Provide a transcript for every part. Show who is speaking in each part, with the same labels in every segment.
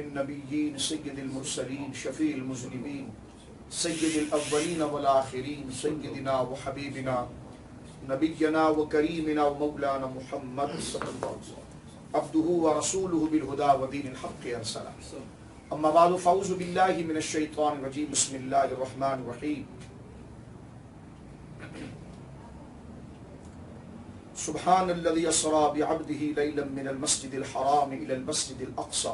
Speaker 1: खातमिन नबिय्यीन सय्यदिल मुरसलीन शफीइल मुज़निबीन सय्यदिल अव्वलीन वल आखिरीन सय्यदिना व हबीबिना नबिय्यना व करीमिना व मौलाना मुहम्मद सल्लल्लाहु अलैहि वसल्लम अब्दुहु व रसूलुहु बिल हुदा व दीनिल हक़्क़ि अरसला। अम्मा बअद फ़अऊज़ु बिल्लाहि मिनश शैतानिर रजीम बिस्मिल्लाहिर रहमानिर रहीम। सुब्हानल्लज़ी अस्रा बिअब्दिही लैलन मिनल मस्जिदिल हराम इलल मस्जिदिल अक़सा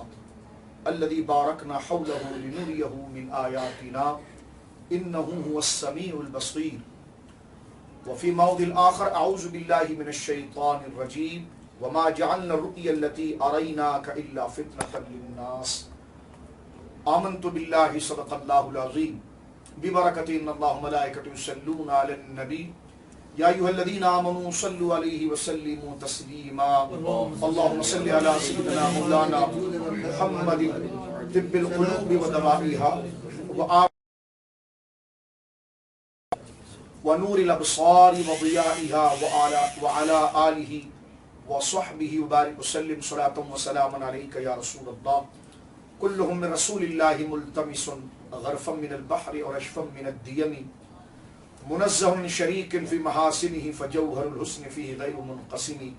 Speaker 1: अल्लज़ी बारकना हौलहु लिनुरियहु मिन आयातिना इन्नहु हुवस समीउल बसीर। व फ़ी मौदिल आखर अऊज़ु बिल्लाहि मिनश शैतानिर रजीम वमा जअलना रु'या अल्लती अरैनाका इल्ला फितनतल लिन्नास। आमन्तु बिल्लाहि सदक़ल्लाहुल अज़ीम बिबरकति इन्नल्लाह व मलाइकतहु युसल्लूना अलन नबी या अय्युहल्लज़ीना आमनू सल्लु अलैहि व सल्लिमू तस्लीमा। अल्लाहुम्मा सल्लि अला सय्यिदिना मौलाना मुहम्मदिन तिब्बिल क़ुलूबि व दवाइहा व नूरिल अब्सारि व ज़ियाइहा व अला आलिहि व स्वहबिहि व बारिक व सल्लिम सलातन व सलामन अलैका या रसूलल्लाह। कुल्लुहुम मिन रसूलिल्लाहि मुल्तमिसुन गरफ़म मिनल बहरि व अशफ़म मिनद दियमी मुनज़्ज़हुन मिन शरीकिन फ़ी महासिनिही फ़जौहरुल हुस्नि फ़ीहि ग़ैरु मुनक़सिमी।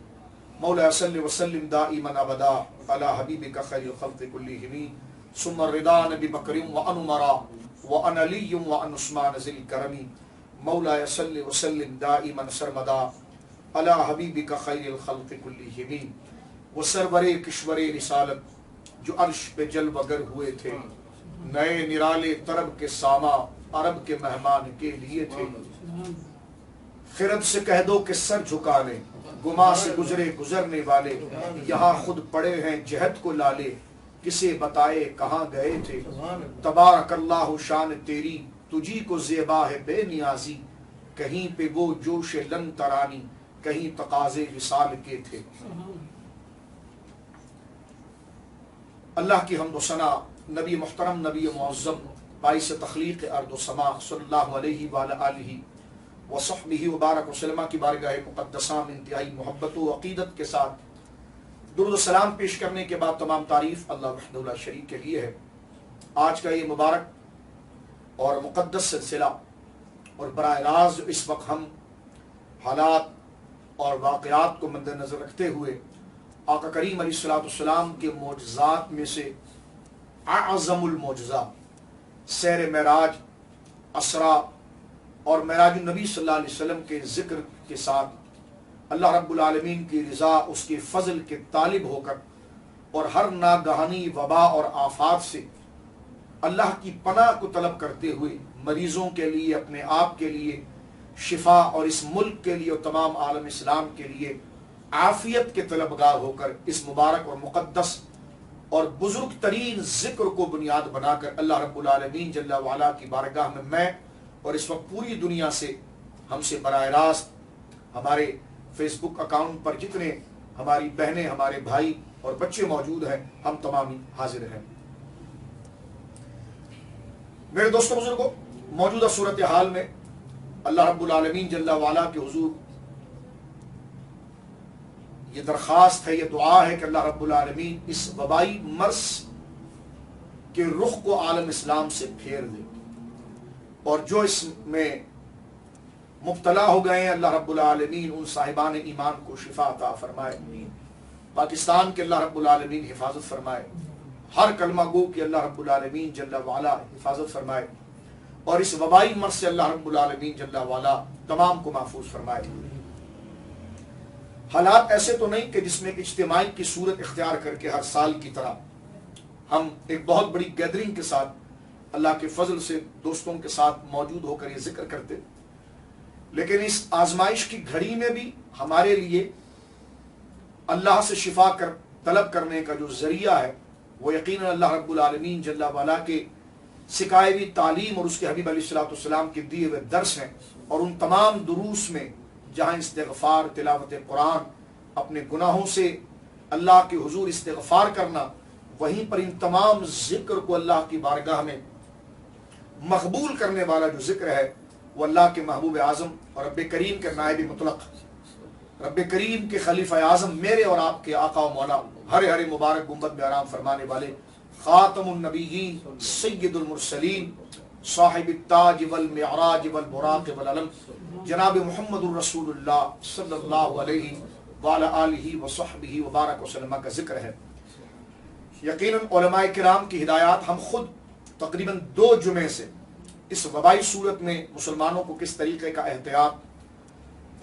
Speaker 1: मौला सल्लि व सल्लिम दाइमन अबदा अला हबीबिका खैरिल ख़ल्क़ि कुल्लिहिम सुम्मा रिदा नबी बकरिम व अन उमरा व अन अलिय्युम व अन उस्मान ज़िल करमी। मौला सल्लि व सल्लिम दाइमन सरमदा अला हबीबिका खैरिल ख़ल्क़ि कुल्लिहिम। वो सरवरे किश्वरे रिसालत जो अर्श पे जलवगर हुए थे, नए निराले तरब के सामा अरब के मेहमान के लिए थे। खिरद से कह दो कि सर झुका ले, गुमा से गुजरे गुजरने वाले, यहाँ खुद पड़े हैं जहद को लाले, किसे बताए कहाँ गए थे। तबारकल्लाहु शान तेरी तुझी को ज़ेबा है बेनियाजी, कहीं पे वो जोश लन तरानी, कहीं तकाज़े विसाल के थे। अल्लाह की हम्द व सना नबी मुहतरम नबी मुअज़्ज़म बाइस तख़लीक़ अर्द व समा सल्लल्लाहु अलैहि व आलिहि व सहबिहि व बारक वसल्लम की बारगाह मुक़द्दसा में इंतहाई मोहब्बत व अक़ीदत के साथ दुरूद व सलाम पेश करने के बाद तमाम तारीफ़ अल्लाह वहदहु ला शरीक के लिए है। आज का ये मुबारक और मुक़द्दस सिलसिला और बराह रास्त इस वक्त हम हालात और वाक़यात को मद्देनज़र रखते हुए आका करीम अलैहिस्सलाम के मोजज़ात में से आज़मुल मोजज़ा सैर मेराज असरा और मेराज नबी सल्लल्लाहु अलैहि वसल्लम के ज़िक्र के साथ अल्लाह रब्बुल आलमीन की रिज़ा उसके फ़ज़ल के तालिब होकर और हर नागहानी वबा और आफात से अल्लाह की पनाह को तलब करते हुए मरीज़ों के लिए, अपने आप के लिए शिफा और इस मुल्क के लिए और तमाम आलम इस्लाम के लिए आफियत के तलबगार होकर इस मुबारक और मुक़द्दस और बुजुर्ग तरीन जिक्र को बुनियाद बनाकर अल्लाह रब्बुल आलमीन जल्ला वाला की बारगाह में मैं और इस वक्त पूरी दुनिया से हमसे बराह रास्त हमारे फेसबुक अकाउंट पर जितने हमारी बहनें, हमारे भाई और बच्चे मौजूद हैं, हम तमाम हाजिर हैं। मेरे दोस्तों बुजुर्गों, मौजूदा सूरत हाल में अल्लाह रब्बुल आलमीन जल्ला वाला के हुजूर ये दरख्वास्त है, ये दुआ है कि अल्लाह रब्बुल आलमीन इस वबाई मर्स के रुख को आलम इस्लाम से फेर दे और जो इसमें मुब्तला हो गए हैं अल्लाह रब्बुल आलमीन उन साहिबान ईमान को शिफा अता फरमाए। पाकिस्तान के अल्लाह रब्बुल आलमीन हिफाजत फरमाए, हर कलमा गो की अल्लाह रब्बुल आलमीन जल्ला वाला हिफाजत फरमाए और इस वबाई मर्स से अल्लाह रब्बुल आलमीन जल्ला वाला तमाम को महफूज फरमाए। हालात ऐसे तो नहीं कि जिसमें इज्तिमाई की सूरत इख्तियार करके हर साल की तरह हम एक बहुत बड़ी गैदरिंग के साथ अल्लाह के फजल से दोस्तों के साथ मौजूद होकर ये जिक्र करते, लेकिन इस आजमाइश की घड़ी में भी हमारे लिए अल्लाह से शिफा कर तलब करने का जो जरिया है वो यकीनन अल्लाह रब्बुल आलमीन जल्ला वाला के सिखाई हुई तालीम और उसके हबीब अलैहिस्सलाम के दिए हुए दर्स हैं और उन तमाम दुरूस में जहाँ इस्तिग़फ़ार, तिलावत कुरान, अपने गुनाहों से अल्लाह के हुजूर इस्तिग़फ़ार करना, वहीं पर इन तमाम जिक्र को अल्लाह की बारगाह में मकबूल करने वाला जो जिक्र है वो अल्लाह के महबूब आज़म और रब्बे करीम के नायब मुतलक, रब्बे करीम के खलीफा आज़म, मेरे और आपके आका व मौला हरे हरे मुबारक गुंबद में आराम फरमाने वाले खातमुन नबिय्यीन सय्यदुल मुरसलीन साहिबुत ताज वल मिअराज वल बुराक वल अलम जनाब मुहम्मदुर रसूलुल्लाह सल्लल्लाहु अलैहि व अला आलिहि व सहबिहि व बारक वसल्लम का जिक्र है। यकीनन उलमाए किराम की हिदायत हम खुद तकरीबन 2 जुमे से इस वबाई सूरत में मुसलमानों को किस तरीके का एहतियात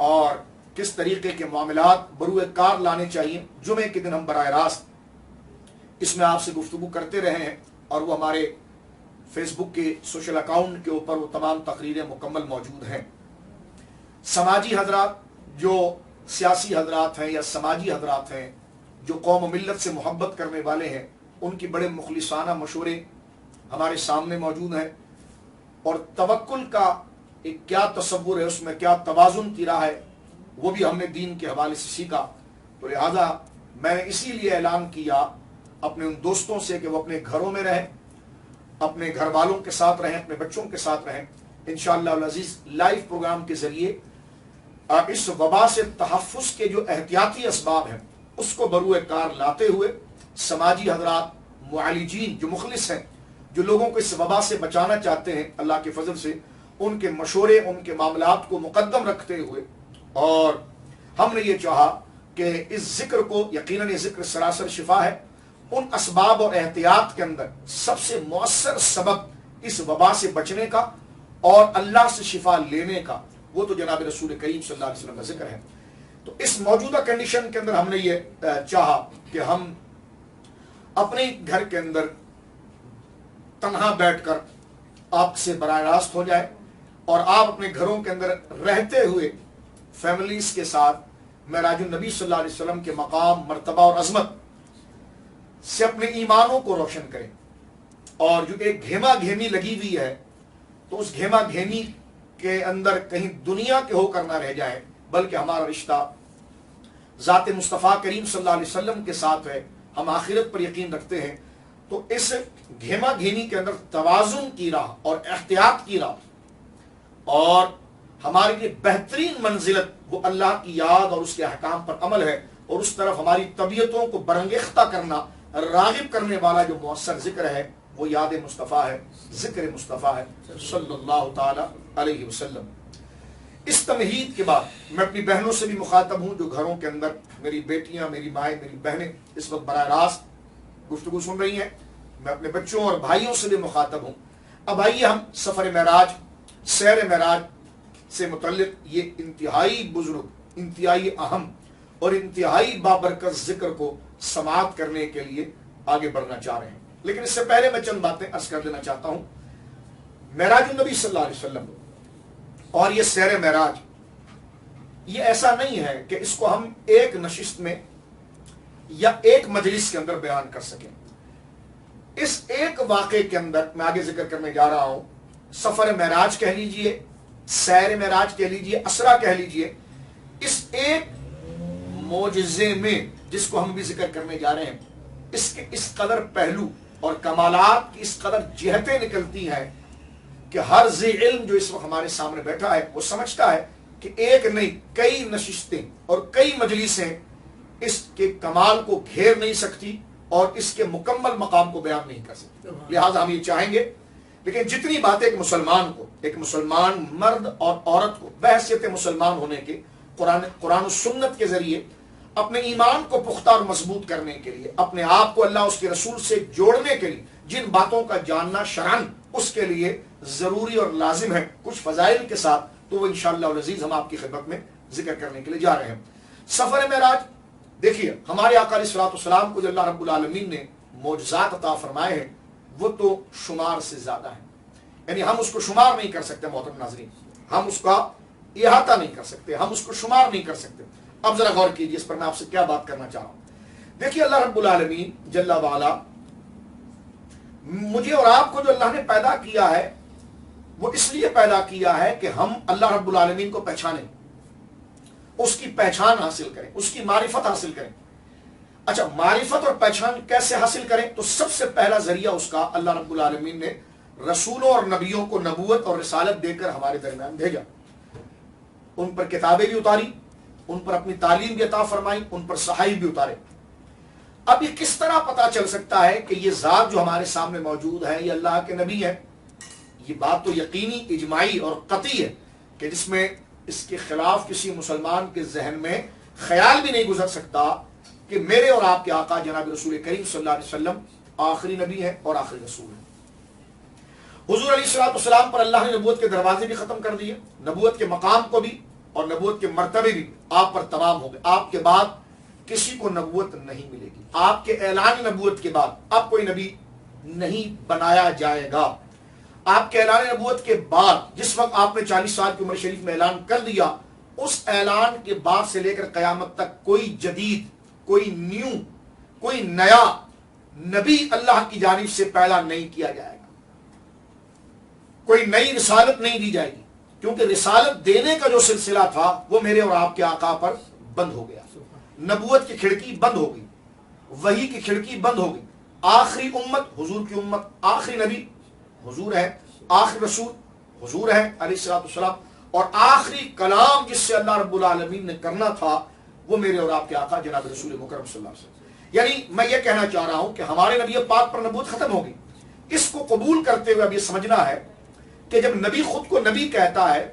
Speaker 1: और किस तरीके के मामलात बरूए कार लाने चाहिए, जुमे के दिन हम बराह रास्त इसमें आपसे गुफ्तगू करते रहे हैं और वो हमारे फेसबुक के सोशल अकाउंट के ऊपर वो तमाम तकरीरें मुकम्मल मौजूद हैं। समाजी हजरात जो सियासी हजरात हैं या समाजी हजरात हैं जो कौम मिल्लत से मोहब्बत करने वाले हैं, उनकी बड़े मुखलिसाना मशवरे हमारे सामने मौजूद हैं और तवक्कुल का एक क्या तसव्वुर है, उसमें क्या तवाजुन की राह है, वो भी हमने दीन के हवाले से सीखा। तो लिहाजा मैंने इसीलिए ऐलान किया अपने उन दोस्तों से कि वो अपने घरों में रहें, अपने घर वालों के साथ रहें, अपने बच्चों के साथ रहें। इंशाअल्लाह अज़ीज़ लाइव प्रोग्राम के जरिए इस वबा से तहफ़्फ़ुज़ के जो एहतियाती असबाब हैं उसको बरूए कार लाते हुए समाजी हजरात मुआलिजीन जो मुखलिस हैं, जो लोगों को इस वबा से बचाना चाहते हैं, अल्लाह के फजल से उनके मशवरे उनके मामलात को मुकद्दम रखते हुए और हमने ये चाहा कि इस जिक्र को, यकीनन ये जिक्र सरासर शिफा है, उन असबाब और एहतियात के अंदर सबसे मौसर सबब इस वबा से बचने का और अल्लाह से शिफा लेने का वो तो जनाब रसूल करीम सल्लल्लाहु अलैहि वसल्लम का जिक्र है। तो इस मौजूदा कंडीशन के अंदर हमने ये चाहा कि हम अपने घर के अंदर तन्हा बैठकर आपसे बराह रास्त हो जाए और आप अपने घरों के अंदर रहते हुए फैमिलीज के साथ मेराजुन नबी सल्लल्लाहु अलैहि वसल्लम के मकाम, मर्तबा और अजमत से अपने ईमानों को रोशन करें। और जो एक घेमा घेमी लगी हुई है तो उस घेमा घेमी के अंदर कहीं दुनिया के होकर ना रह जाए, बल्कि हमारा रिश्ता ज़ात मुस्तफ़ा करीम सल्लल्लाहु अलैहि वसल्लम के साथ है, हम आखिरत पर यकीन रखते हैं। तो इस घेमा घेमी के अंदर तवाजुन की राह और एहतियात की राह और हमारे लिए बेहतरीन मंजिलत वो अल्लाह की याद और उसके अहकाम पर अमल है और उस तरफ हमारी तबीयतों को बरंगेख्ता करना, रागिब करने वाला जो मुअस्सर जिक्र है वो याद मुस्तफ़ा है, जिक्र मुस्तफ़ा है सल्लल्लाहु ताला अलैहि वसल्लम। इस तमहीद के बाद मैं अपनी बहनों से भी मुखातब हूँ जो घरों के अंदर, मेरी बेटियां, मेरी माएँ, मेरी बहनें इस वक्त बराह रास्त गुफ्तगू सुन रही हैं। मैं अपने बच्चों और भाइयों से भी मुखातब हूँ। अब आइए हम सफ़र मेराज, सैर मेराज से मुतल्लिक ये इंतहाई बुजुर्ग, इंतहाई अहम और इंतहाई बाबरकत जिक्र को समाअत करने के लिए आगे बढ़ना चाह रहे हैं। लेकिन इससे पहले मैं चंद बातें अर्ज कर देना चाहता हूँ। मेराजुन नबी सल्लल्लाहु अलैहि वसल्लम और ये सैर मेराज, ये ऐसा नहीं है कि इसको हम एक नशिस्त में या एक मजलिस के अंदर बयान कर सकें। इस एक वाक़े के अंदर मैं आगे जिक्र करने जा रहा हूं, सफर मेराज कह लीजिए, सैर मेराज कह लीजिए, असरा कह लीजिए, इस एक मोजज़े में जिसको हम भी जिक्र करने जा रहे हैं, इसके इस कदर पहलू और कमालात की इस कदर जिहतें निकलती हैं कि हर ज़ी इल्म जो इस वक्त हमारे सामने बैठा है वो समझता है कि एक नहीं कई नशिस्तें और कई मजलिसें इसके कमाल को घेर नहीं सकती और इसके मुकम्मल मकाम को बयान नहीं कर सकती। लिहाजा हम ये चाहेंगे, लेकिन जितनी बातें एक मुसलमान को, एक मुसलमान मर्द और औरत को बहैसियत मुसलमान होने के कुरान सुन्नत के जरिए अपने ईमान को पुख्ता और मजबूत करने के लिए, अपने आप को अल्लाह उसके रसूल से जोड़ने के लिए जिन बातों का जानना शरअन उसके लिए जरूरी और लाजिम है कुछ फजाइल के साथ, तो वो इंशाअल्लाह अज़ीज़ हम आपकी खिदमत में जिक्र करने के लिए जा रहे हैं। सफर मेराज देखिए, हमारे आका अलैहिस्सलाम को जो अल्लाह रब्बुल आलमीन ने मोजज़ात अता फरमाए हैं वो तो शुमार से ज्यादा है, यानी हम उसको शुमार नहीं कर सकते। मोहतरम नाज़रीन, हम उसका इहाता नहीं कर सकते, हम उसको शुमार नहीं कर सकते। अब जरा गौर कीजिए इस पर मैं आपसे क्या बात करना चाह रहा हूं। देखिए, अल्लाह रब्बुल आलमीन जल्ला वाला मुझे और आपको जो अल्लाह ने पैदा किया है वो इसलिए पैदा किया है कि हम अल्लाह रब्बुल आलमीन को पहचानें, उसकी पहचान हासिल करें, उसकी मारिफत हासिल करें। अच्छा, मारिफत और पहचान कैसे हासिल करें? तो सबसे पहला जरिया उसका अल्लाह रब्बुल आलमीन ने रसूलों और नबियों को नबूवत और रिसालत देकर हमारे दरमियान भेजा, उन पर किताबें भी उतारी, उन पर अपनी तालीम भी अता फरमाई, उन पर सहाई भी उतारे। अब ये किस तरह पता चल सकता है कि ये ज़ात जो हमारे सामने मौजूद है ये अल्लाह के नबी है? ये बात तो यकीनी, इजमाई और कतई है कि जिसमें इसके खिलाफ किसी मुसलमान के जहन में ख्याल भी नहीं गुजर सकता कि मेरे और आपके आका जनाब रसूल करीम सल्लल्लाहु अलैहि वसल्लम आखिरी नबी है और आखिरी रसूल है। हुजूर अलैहिस्सलाम पर अल्लाह ने नबूवत के दरवाजे भी खत्म कर दिए, नबूवत के मकाम को भी और नबूवत के मर्तबे भी आप पर तमाम हो गए। आपके बाद किसी को नबूवत नहीं मिलेगी। आपके ऐलान नबूवत के बाद अब कोई नबी नहीं बनाया जाएगा। आपके ऐलान नबूवत के बाद जिस वक्त आपने 40 साल की उम्र शरीफ में ऐलान कर दिया, उस ऐलान के बाद से लेकर कयामत तक कोई जदीद, कोई न्यू, कोई नया नबी अल्लाह की जानिब से पैदा नहीं किया जाएगा। कोई नई रिसालत नहीं दी जाएगी, क्योंकि रिसालत देने का जो सिलसिला था वो मेरे और आपके आका पर बंद हो गया। नबूवत की खिड़की बंद हो गई, वही की खिड़की बंद हो गई। आखिरी उम्मत हुजूर की उम्मत, आखिरी नबी हुजूर है, आखिरी रसूल हुजूर है अलैहिस्सलाम, और आखिरी कलाम जिससे अल्लाह रब्बुल आलमीन ने करना था वो मेरे और आपके आका जनाब रसूल मुकर्रम सल्लल्लाहु अलैहि वसल्लम। यानी मैं ये कहना चाह रहा हूं कि हमारे नबी पाक पर नबूवत खत्म हो गई। इसको कबूल करते हुए अब ये समझना है कि जब नबी खुद को नबी कहता है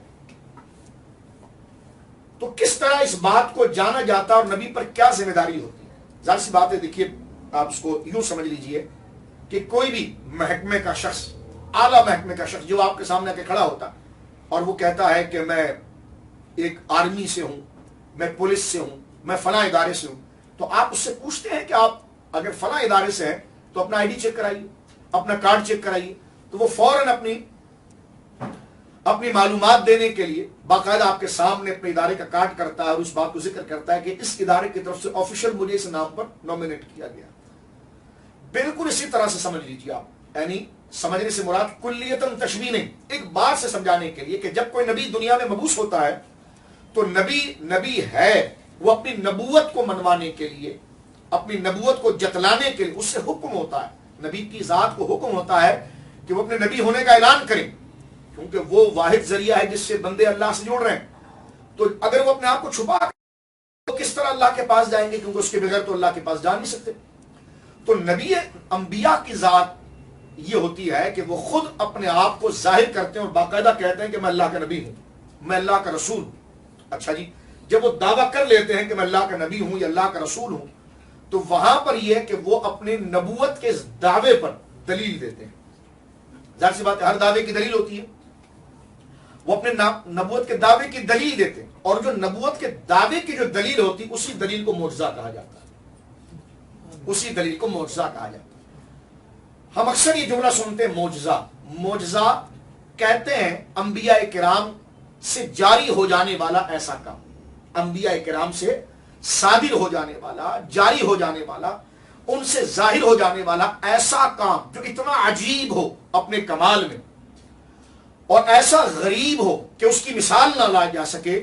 Speaker 1: तो किस तरह इस बात को जाना जाता है और नबी पर क्या जिम्मेदारी होती है। जाहिर सी बात है, देखिए आप इसको यूं समझ लीजिए कि कोई भी महकमे का शख्स, आला महकमे का शख्स जो आपके सामने आके खड़ा होता और वो कहता है कि मैं एक आर्मी से हूं, मैं पुलिस से हूं, मैं फला इदारे से हूं, तो आप उससे पूछते हैं कि आप अगर फला इदारे से हैं तो अपना आईडी चेक कराइए, अपना कार्ड चेक कराइए, तो वो फौरन अपनी मालूमात देने के लिए बाकायदा आपके सामने अपने इदारे का कार्ड करता है और उस बात को जिक्र करता है कि इस इदारे की तरफ से ऑफिशियल मुझे इस नाम पर नॉमिनेट किया गया। बिल्कुल इसी तरह से समझ लीजिए आप, यानी समझने से मुराद कुल्लियतन तशबीह नहीं, एक बात से समझाने के लिए कि जब कोई नबी दुनिया में मबूस होता है तो नबी है, वो अपनी नबूवत को मनवाने के लिए, अपनी नबूवत को जतलाने के लिए उससे हुक्म होता है, नबी की जात को हुक्म होता है कि वो अपने नबी होने का ऐलान करें, क्योंकि वो वाहिद जरिया है जिससे बंदे अल्लाह से जुड़ रहे हैं। तो अगर वो अपने आप को छुपा तो किस तरह अल्लाह के पास जाएंगे, क्योंकि उसके बगैर तो अल्लाह के पास जा नहीं सकते। तो नबी अंबिया की जात ये होती है कि वो खुद अपने आप को जाहिर करते हैं और बाकायदा कहते हैं कि मैं अल्लाह का नबी हूं, मैं अल्लाह का रसूल हूं। अच्छा जी, जब वो दावा कर लेते हैं कि मैं अल्लाह का नबी हूं या अल्लाह का रसूल हूं, तो वहां पर यह है कि वो अपने नबूवत के दावे पर दलील देते हैं। जाहिर सी बात है, हर दावे की दलील होती है, वो अपने नबूवत के दावे की दलील देते हैं, और जो नबूवत के दावे की जो दलील होती है उसी दलील को मोजज़ा कहा जाता है, उसी दलील को मोजज़ा कहा जाता है। हम अक्सर ये जुमला सुनते हैं मोजज़ा, मोजज़ा कहते हैं अंबिया किराम से जारी हो जाने वाला ऐसा काम, अंबिया किराम से सादिर हो जाने वाला, जारी हो जाने वाला, उनसे जाहिर हो जाने वाला ऐसा काम जो इतना अजीब हो अपने कमाल में और ऐसा गरीब हो कि उसकी मिसाल ना लाई जा सके,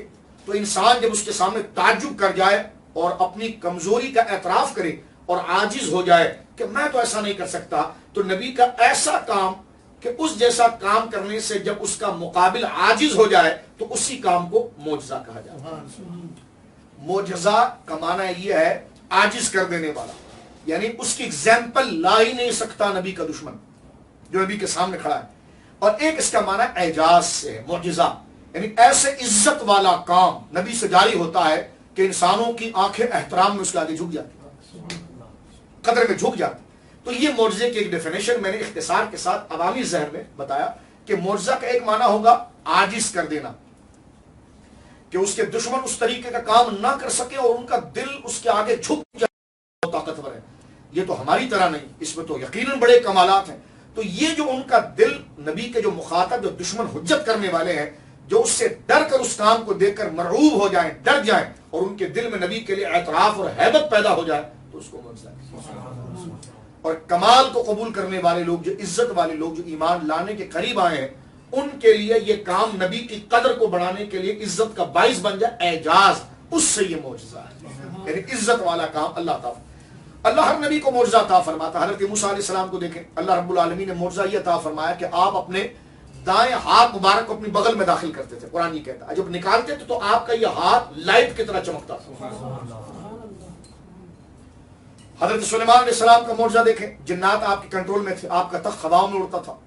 Speaker 1: तो इंसान जब उसके सामने ताज्जुब कर जाए और अपनी कमजोरी का एतराफ करे और आजिज हो जाए कि मैं तो ऐसा नहीं कर सकता, तो नबी का ऐसा काम कि उस जैसा काम करने से जब उसका मुकाबिल आजिज हो जाए तो उसी काम को मोजज़ा कहा जाता है। मोजज़ा का माना यह है आजिज कर देने वाला, यानी उसकी एग्जाम्पल ला ही नहीं सकता नबी का दुश्मन जो नबी के सामने खड़ा है। और एक इसका माना एजाज से है, मोजज़ा, यानी ऐसे इज्जत वाला काम नबी से जारी होता है कि इंसानों की आंखें एहतराम में उसके आगे झुक जाती, कदर में झुक जाती। तो ये मोजज़े की एक डेफिनेशन मैंने इख्तिसार के साथ अवामी ज़हन में बताया कि मोजज़ा का एक माना होगा आजिज कर देना, कि उसके दुश्मन उस तरीके का काम ना कर सके और उनका दिल उसके आगे झुक जाए, ताकतवर है। ये तो हमारी तरह नहीं, इसमें तो यकीनन बड़े कमालात हैं। तो ये जो उनका दिल, नबी के जो मुखातब, जो दुश्मन हुज्जत करने वाले हैं, जो उससे डर कर उस काम को देखकर मरऊब हो जाएं, डर जाएं, और उनके दिल में नबी के लिए एतराफ और हैबत पैदा हो जाए, तो उसको मोजज़ा। और कमाल को कबूल करने वाले लोग, जो इज्जत वाले लोग, जो ईमान लाने के करीब आए हैं, उनके लिए ये काम नबी की कदर को बढ़ाने के लिए, इज्जत का बाइस बन जाए, एजाज, उससे ये मोजज़ा है। यानी इज्जत वाला काम अल्लाह हर नबी को मोजज़ा अता फरमाता। हज़रत मूसा अलैहिस्सलाम को देखें, अल्लाह रब्बुल आलमीन ने मोजज़ा ये अता फरमाया कि आप अपने दाएं हाथ मुबारक को अपनी बगल में दाखिल करते थे। कुरान ये कहता है जब निकालते थे तो आपका ये हाथ लाइट की तरह चमकता था। हजरत सुलेमान अलैहिस्सलाम का मौजज़ा देखें, जिन्नात आपके कंट्रोल में थे, आपका तख्त हवाओं में उड़ता था,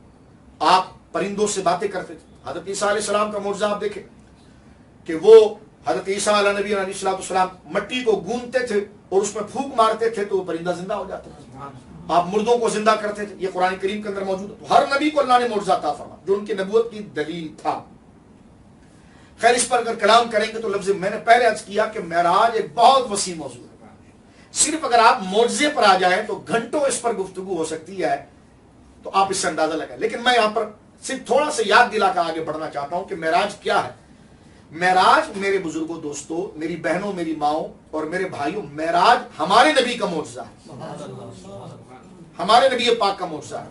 Speaker 1: आप परिंदों से बातें करते थे। हजरत ईसा अलैहिस्सलाम का मौजज़ा आप देखें कि वो हजरत ईसा अला नबी अलैहिस्सलाम मट्टी को गूंथते थे और उसमें फूंक मारते थे तो वो परिंदा जिंदा हो जाता था। आप मुर्दों को जिंदा करते थे, ये कुरान करीम के अंदर मौजूद है। तो हर नबी को अल्लाह ने मौजज़ा अता फरमाया जो उनकी नबूवत की दलील था। खैर, इस पर अगर कलाम करेंगे तो लफ्ज़ मैंने पहले अर्ज किया कि मेराज एक बहुत वसी मौजूद है। सिर्फ अगर आप मौजज़े पर आ जाएं तो घंटों इस पर गुफ्तगू हो सकती है, तो आप इससे अंदाजा लगाएं। लेकिन मैं यहां पर सिर्फ थोड़ा सा याद दिलाकर आगे बढ़ना चाहता हूं कि मेराज क्या है। मेराज मेरे बुजुर्गों, दोस्तों, मेरी बहनों, मेरी माओ और मेरे भाइयों, मेराज हमारे नबी का मौजज़ा है, हमारे नबी पाक का मौजज़ा है।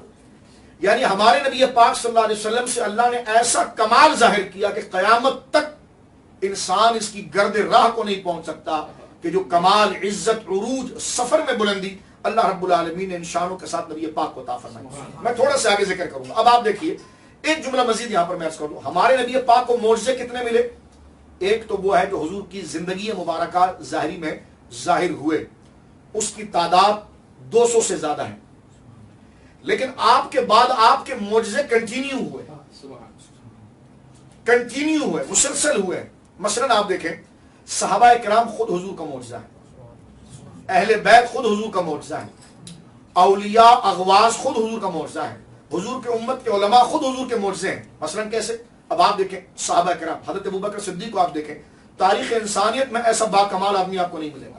Speaker 1: यानी हमारे नबी पाक सल्लल्लाहु अलैहि वसल्लम से अल्लाह ने ऐसा कमाल जाहिर किया कि क़यामत तक इंसान इसकी गर्द राह को नहीं पहुंच सकता कि जो कमाल, इज्जत, उरूज, सफर में बुलंदी अल्लाह रब्बुल आलमीन ने इंसानों के साथ नबी पाक को अता फरमाई। मैं थोड़ा सा आगे जिक्र करूंगा। अब आप देखिए, एक जुमला मजीद यहां पर मैं अर्ज कर दूं। हमारे नबी पाक को मौजज़े कितने मिले? एक तो वो है जो हुजूर की जिंदगी मुबारका ज़ाहिरी में जाहिर हुए, उसकी तादाद 200 से ज्यादा है। लेकिन आपके बाद आपके मौजज़े कंटिन्यू हुए, मुसलसल हुए। मसलन आप देखें, सहाबा किराम खुद हुजूर का मौजज़ा है, अहले बैत खुद हुजूर का मौजज़ा है, औलिया अगवास खुद हुजूर का मौजज़ा है, हुजूर के उम्मत के उलमा खुद हुजूर के मौजज़े हैं। मसलन कैसे? अब आप देखें सहाबा किराम, हज़रत अबू बकर सिद्दीक़ को आप देखें, तारीख़ इंसानियत में ऐसा बाकमाल आदमी आपको नहीं मिलेगा।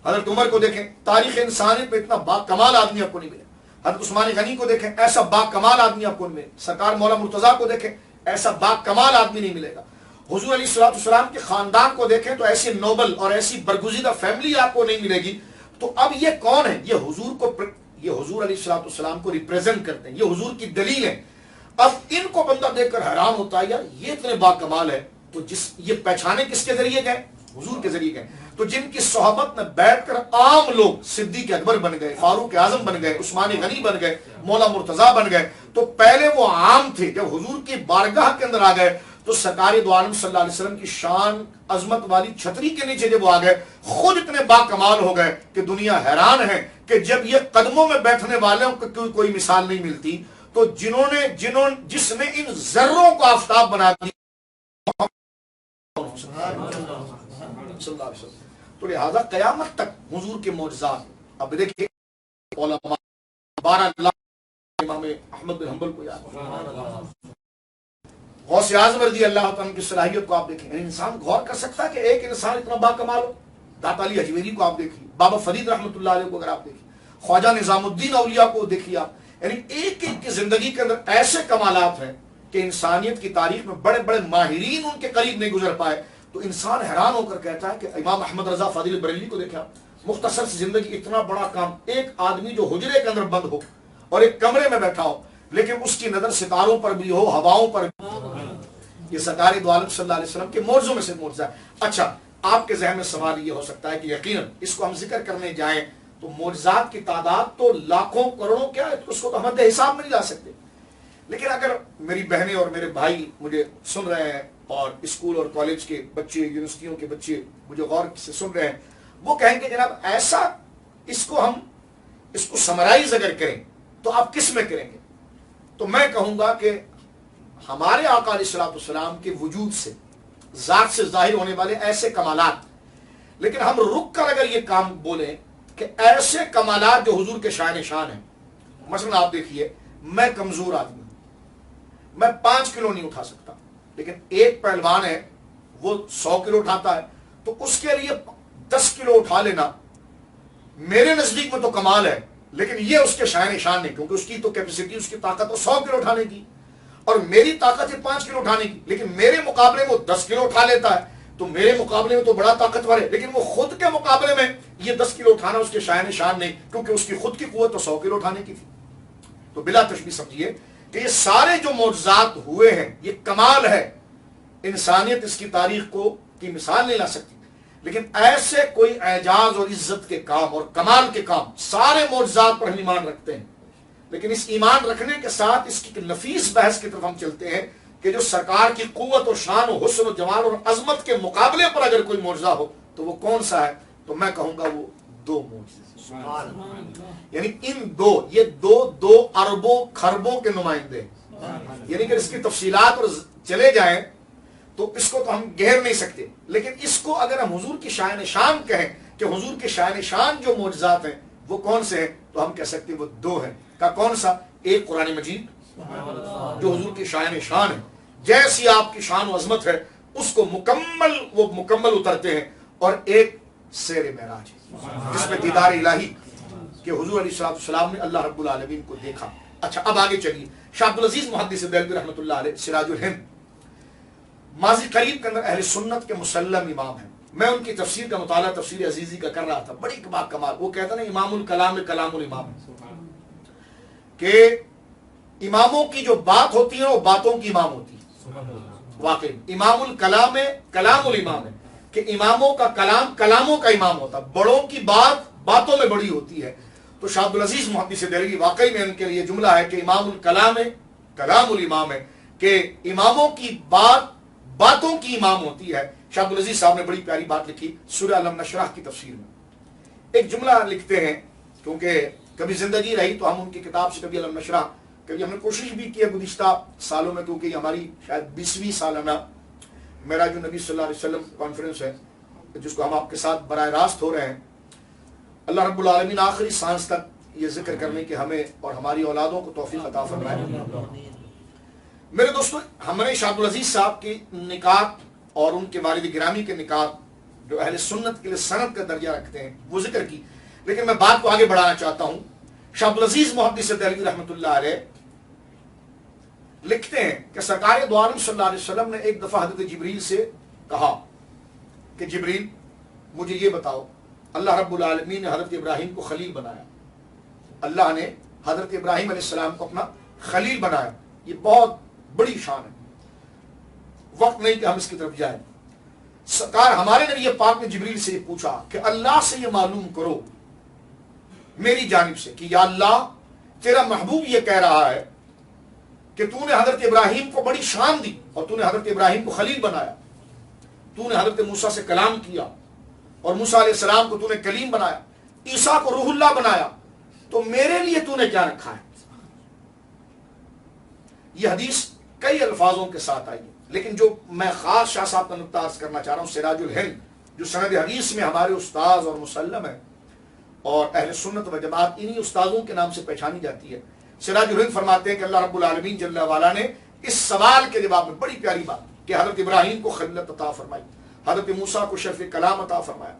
Speaker 1: हज़रत उमर को देखें, तारीख़ इंसानियत में इतना बाकमाल आदमी आपको नहीं मिलेगा। हज़रत उस्मान गनी को देखें, ऐसा बाकमाल आदमी आपको नहीं मिलेगा। सरकार मौला मुर्तज़ा को देखें, ऐसा बाकमाल आदमी नहीं मिलेगा। हुजूर अलैहिस्सलाम के खानदान को देखें तो ऐसी नोबल और ऐसी बरगुज़ीदा फैमिली आपको नहीं मिलेगी। तो अब ये कौन है? ये हुजूर अलैहिस्सलाम को रिप्रेजेंट करते हैं, ये हुजूर की दलील है। अब इनको बंदा देखकर हैरान होता है, यार ये इतने बाकमाल है। तो ये पहचाने किसके जरिए गए? हुजूर के जरिए गए। तो जिनकी सोहबत में बैठकर आम लोग सिद्दीक अकबर बन गए, फारूक आजम बन गए, उस्मान गनी बन गए, मौला मुर्तजा बन गए, तो पहले वो आम थे। जब हुजूर की बारगाह के अंदर आ गए तो सरकार दो आलम सल्लल्लाहु अलैहि वसल्लम की शान अजमत वाली छतरी के नीचे जब वो आ गए, खुद इतने बाकमाल हो गए कि दुनिया हैरान है कि जब ये कदमों में बैठने वालों को कोई मिसाल नहीं मिलती, तो जिसने इन जर्रों को आफताब बना दिया, तो लिहाजा कयामत तक हुजूर के मौजज़ात। अब देखिए, 12 लाख इमाम अहमद बिन हंबल को याद, गौसे आज़म रज़ी अल्लाह तआला की सलाहियत को आप देखें। इंसान गौर कर सकता है कि एक इंसान इतना बाकमाल हो। दाता अली हजवेरी को आप देखिए, बाबा फरीद रहमतुल्लाह अलैह को अगर आप देखिए, ख्वाजा निजामुद्दीन औलिया को देखिए आप, यानी एक एक की जिंदगी के अंदर ऐसे कमालात हैं कि इंसानियत की तारीख में बड़े बड़े माहिरीन उनके करीब नहीं गुजर पाए। तो इंसान हैरान होकर कहता है कि इमाम अहमद रजा फादिल बरेलवी को देखा, मुख्तसर से जिंदगी, इतना बड़ा काम। एक आदमी जो हुजरे के अंदर बंद हो और एक कमरे में बैठा हो, लेकिन उसकी नजर सितारों पर भी हो, हवाओं पर भी। ये सरकार दो आलम सल्लल्लाहु अलैहि वसल्लम के मौजज़ों में से मौजज़ा है। अच्छा, आपके ज़हन में सवाल ये हो सकता है कि यकीनन इसको हम जिक्र करने जाएं तो मौजज़ात की तादाद तो लाखों करोड़ों क्या है, तो उसको तो हम हिसाब में नहीं ला सकते। लेकिन अगर मेरी बहनें और मेरे भाई मुझे सुन रहे हैं और स्कूल और कॉलेज के बच्चे, यूनिवर्सिटियों के बच्चे मुझे गौर से सुन रहे हैं, वो कहेंगे जनाब ऐसा, इसको समराइज अगर करें तो आप किस में करेंगे? तो मैं कहूंगा कि हमारे आका अलैहिस्सलाम के वजूद से, जात से जाहिर होने वाले ऐसे कमालात, लेकिन हम रुक कर अगर ये काम बोले कि ऐसे कमालात जो हुजूर के शान शान है। मसलन आप देखिए, मैं कमजोर आदमी हूं, मैं 5 किलो नहीं उठा सकता, लेकिन एक पहलवान है वो 100 किलो उठाता है, तो उसके लिए 10 किलो उठा लेना मेरे नजदीक में तो कमाल है, लेकिन ये उसके शान शान नहीं, क्योंकि उसकी तो कैपेसिटी, उसकी ताकत तो 100 किलो उठाने की, और मेरी ताकत है 5 किलो उठाने की। लेकिन मेरे मुकाबले में वो 10 किलो उठा लेता है, तो मेरे मुकाबले में तो बड़ा ताकतवर है, लेकिन वो खुद के मुकाबले में ये 10 किलो उठाना उसके शान शान नहीं, क्योंकि उसकी खुद की कुव्वत तो 100 किलो उठाने की थी। तो बिला तशबीह समझिए कि ये सारे जो मौजज़ात हुए हैं, ये कमाल है। इंसानियत इसकी तारीख की मिसाल नहीं ला सकती, लेकिन ऐसे कोई एजाज और इज्जत के काम और कमाल के काम, सारे मौजज़ात पर हम ईमान रखते हैं। लेकिन इस ईमान रखने के साथ इसकी नफीस बहस की तरफ हम चलते हैं कि जो सरकार की कुव्वत और शान और हुस्न और जमाल और अजमत के मुकाबले पर अगर कोई मौजज़ा हो तो वो कौन सा है? तो मैं कहूंगा वो 2 मोजज़े। यानी इन ये दो अरबों खरबों के नुमाइंदे, यानी कि इसकी तफसीलात और चले जाएं तो इसको तो हम घेर नहीं सकते, लेकिन इसको अगर हम हुजूर की शान शान कहें कि हुजूर के शान शान जो मोजज़ात हैं वो कौन से हैं, तो हम कह सकते हैं वो 2 हैं। का कौन सा? एक कुरान मजीद जो हुजूर की शान शान है, जैसी आपकी शान व अजमत है उसको मुकम्मल उतरते हैं, और एक शेर मेराज है जिसमें दीदार इलाही कि हुजूर अलैहिस्सलाम ने अल्लाह रब्बुल आलमीन को देखा। अच्छा, अब आगे चलिए। शाह अब्दुल अजीज मुहद्दिस देहलवी रहमतुल्लाह अलैह सिराजुल हिंद माजी करीब के अंदर अहले सुन्नत के मुसल्लम इमाम हैं। मैं उनकी तफसीर का मुताला तफसीर अजीजी का कर रहा था, बड़ी कमाल। वो कहता ना इमामुल कलाम कलामुल इमाम, के इमामों की जो बात होती है वो बातों की इमाम होती है। वाकई इमामुल कलाम कलामुल इमाम है कि इमामों का कलाम कलामों का इमाम होता है, बड़ों की बात बातों में बड़ी होती है। तो शाह अब्दुल अजीज मुहद्दिस देहलवी वाकई में उनके लिए जुमला है कि इमामुल कलाम कलामुल इमाम है, कि इमामों की बात बातों की इमाम होती है। शाह अब्दुल अजीज साहब ने बड़ी प्यारी बात लिखी सूरह अलम नशरह की तफसीर में। एक जुमला लिखते हैं, क्योंकि कभी जिंदगी रही तो हम उनकी किताब से कभी अलम नशरह, कभी हमने कोशिश भी की है गुज़िश्ता सालों में, क्योंकि हमारी शायद 20वीं सालाना मेरा जो नबी सल्लल्लाहु अलैहि वसल्लम कॉन्फ्रेंस है जिसको हम आपके साथ बराह रास्त हो रहे हैं, अल्लाह रब्बुल आलमीन आखिरी सांस तक ये जिक्र करने के हमें और हमारी औलादों को तौफीक अता फरमाए। मेरे दोस्तों, हमने शाह अब्दुल अजीज साहब की निकात और उनके वालिद गिरामी के निकात जो अहले सुन्नत के लिए सनद का दर्जा रखते हैं वो जिक्र की, लेकिन मैं बात को आगे बढ़ाना चाहता हूं। शाह अब्दुल अजीज मुहद्दिस देहलवी रहमतुल्लाह अलैह लिखते हैं कि सरकार दो आलम सल्लल्लाहु अलैहि वसल्लम ने एक दफा हजरत जिब्रील से कहा कि जिब्रील मुझे ये बताओ, अल्लाह रब्बुल आलमीन ने हजरत इब्राहिम को खलील बनाया, अल्लाह ने हजरत इब्राहिम अलैहिस्सलाम को अपना खलील बनाया, ये बहुत बड़ी शान है, वक्त नहीं कि हम इसकी तरफ जाए। सरकार हमारे नबी पाक ने जिब्रील से पूछा कि अल्लाह से ये मालूम करो मेरी जानिब से कि या अल्लाह तेरा महबूब ये कह रहा है कि तूने हजरत इब्राहिम को बड़ी शान दी और तूने हजरत इब्राहिम को खलील बनाया, तूने हजरत मूसा से कलाम किया और मूसा अलैहिस्सलाम को तूने कलीम बनाया, ईसा को रूहुल्लाह बनाया, तो मेरे लिए तूने क्या रखा है। यह हदीस कई अल्फाजों के साथ आई है, लेकिन जो मैं खास शाह साहब का नुक्ता अर्ज करना चाह रहा हूं, सिराजुल हिंद जो सनद हदीस में हमारे उस्ताद और मुसल्लम है और अहले सुन्नत व जमात इन्हीं उस्तादों के नाम से पहचानी जाती है। सिराजुल हिंद फरमाते हैं कि अल्लाह रब्बुल आलमीन जल्ला वाला ने इस सवाल के जवाब में बड़ी प्यारी बात कि हजरत इब्राहिम को खिलत अता फरमाई, हजरत मूसा को शर्फ कलाम अता फरमाया,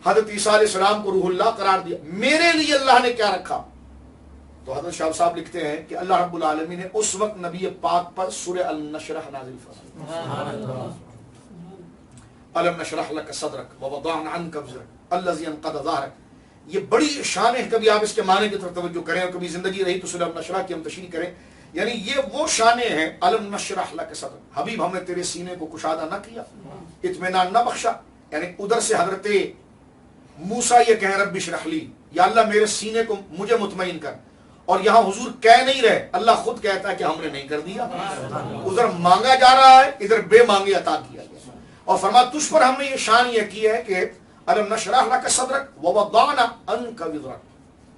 Speaker 1: हजरत ईसा अलैहिस्सलाम को रूहुल्लाह करार दिया, मेरे लिए अल्लाह ने क्या रखा। तो हजरत शाह साहब लिखते हैं कि अल्लाह रब्बुल आलमीन ने उस वक्त नबी पाक पर सूरह अल नशरह नाज़िल फरमाई, अलम नशरह लक सदरक व वदअना अन्का विज़रक अल्लज़ी अनक़ज़ ज़हरक। ये बड़ी शान है, कभी आप इसके माने की तरफ तवज्जो करें और कभी जिंदगी रही तो सूरह अल नशरह की हम तशरीह करें। यानी ये वो शाने हैं, अलम नशरह लक सदरक, हबीब हमने तेरे सीने को कुशादा न किया, इत्मीनान न बख्शा। यानी उधर से हजरत मूसा ये कह रब्बि इश्रह ली, या अल्लाह मेरे सीने को मुझे मुतमईन कर, और यहां हुजूर कह नहीं रहे, अल्लाह खुद कहता है कि हमने नहीं कर दिया। उधर मांगा जा रहा है, इधर बेमांगे अता किया गया, और फरमा तुझ पर हमने ये शान यह की है कि अलम नशरह लक सदरक व वदअना अन्का विज़रक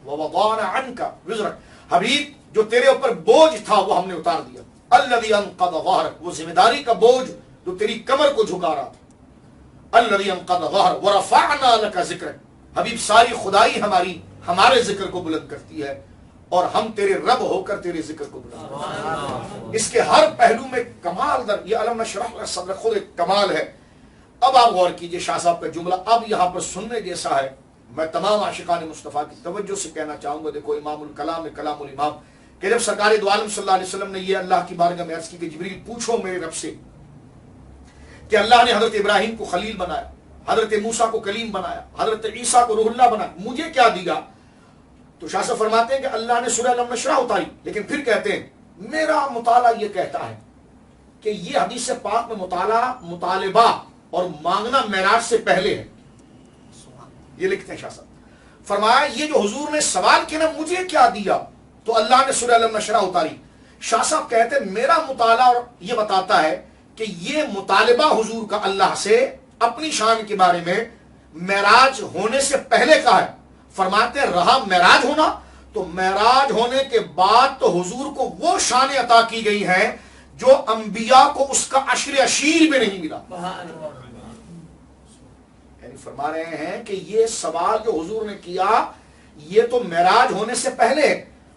Speaker 1: व वदअना अन्का विज़रक, हबीब जो तेरे ऊपर बोझ था वो हमने उतार दिया, अल्लज़ी अनक़ज़ ज़हरक, वो जिम्मेदारी का बोझ जो तेरी कमर को झुका रहा था, अल्लज़ी अनक़ज़ ज़हरक व रफ़अना लक ज़िक्रक, हबीब सारी खुदाई हमारी हमारे जिक्र को बुलंद करती है और हम तेरे रब होकर तेरे जिक्र को बुलंद। इसके हर पहलू में कमाल दर, ये अलम नशरह लक सदरक खुद एक कमाल है। अब आप गौर कीजिए शाह साहब का जुमला अब यहां पर सुनने जैसा है। मैं तमाम आशिकान मुस्तफ़ा की तवज्जो से कहना चाहूंगा, देखो इमामुल कलाम कलामुल इमाम कि जब सरकार दो आलम सल्लल्लाहु अलैहि वसल्लम ने यह अल्लाह की बारगाह में अर्ज की कि जिब्रील पूछो मेरे रब से कि अल्लाह ने हजरत इब्राहिम को खलील बनाया, हजरत मूसा को कलीम बनाया, हजरत ईसा को रूहुल्लाह बनाया, मुझे क्या दिया। तो शाह साहब फरमाते हैं कि अल्लाह ने सूरह अलम नशरह उतारी, लेकिन फिर कहते हैं मेरा मुताला ये कहता है कि ये हदीस पाक में मुतालिबा और मांगना मेराज से पहले है। ये लिखते हैं शाह साहब, फरमाया ये जो हुजूर ने सवाल किया ना मुझे क्या दिया, तो अल्लाह ने सूरह अलम नशरह उतारी। शाह साहब कहते हैं मेरा मुताला और ये बताता है कि ये मुतालिबा हुजूर का अल्लाह से अपनी शान के बारे में मेराज होने से पहले का है। फरमाते रहा मेराज होना, तो मेराज होने के बाद तो हुजूर को वो शान अता की गई है जो अंबिया को उसका अशर अशीर भी नहीं मिला। यानी फरमा रहे हैं कि ये सवाल जो हुजूर ने किया ये तो मेराज होने से पहले।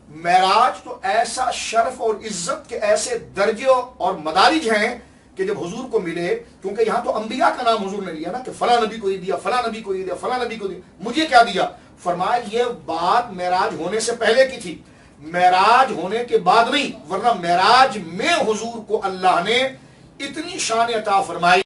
Speaker 1: मेराज तो ऐसा शर्फ और इज्जत के ऐसे दर्जे और मदारिज हैं कि जब हुजूर को मिले, क्योंकि यहां तो अंबिया का नाम हुजूर ने लिया ना कि फला नबी को ये दिया, फला नबी को ये दिया, फला नबी को दिया, मुझे क्या दिया। फरमाया ये बात मेराज होने से पहले की थी, मेराज होने के बाद नहीं, वरना मेराज में हुजूर को अल्लाह ने इतनी शान अता फरमाई